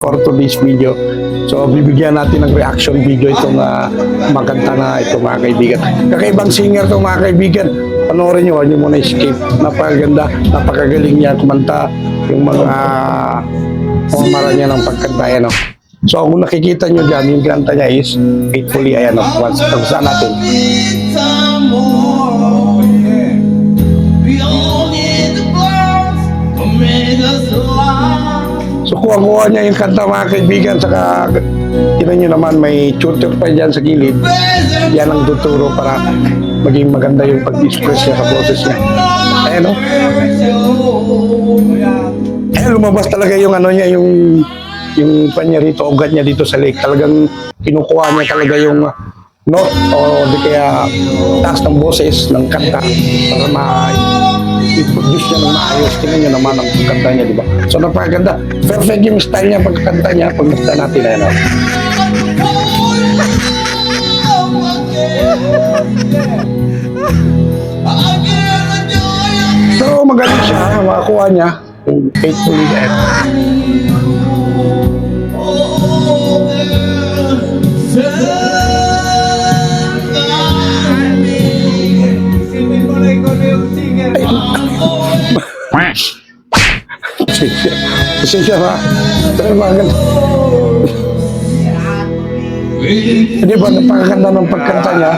for today's video. So, bibigyan natin ng reaction video itong maganda na ito mga kaibigan. Kakaibang singer ito mga kaibigan. Panoorin nyo, huwag nyo muna escape. Napakaganda, napakagaling niya kumanta. Yung mga pamamara niya ng pagkanta. Ayan, so, kung nakikita nyo dyan, yung kanta niya is Faithfully. Ayan, once, tagusan natin. So kuha-kuha niya yung kanta mga kaibigan, saka tinan nyo naman may tutor pa dyan sa gilid. Yan ang tuturo para maging maganda yung pag-express niya sa boses niya. Ayan o. Ayan, lumabas talaga yung ano niya, yung panya rito, ugat niya dito sa lake. Talagang kinukuha niya talaga yung note o di kaya taas ng boses ng kanta para i-produce niya ng maayos. Tingnan niyo naman ang kanta niya, di ba? So, napakaganda. Perfect yung style niya, pagkanta niya. Pag nakita natin, ayan o. So, magaling siya. Makakuha niya yung Faithfully. Pasensya ba? Pero maganda. Hindi ba, napakaganda ng pagkanta niya?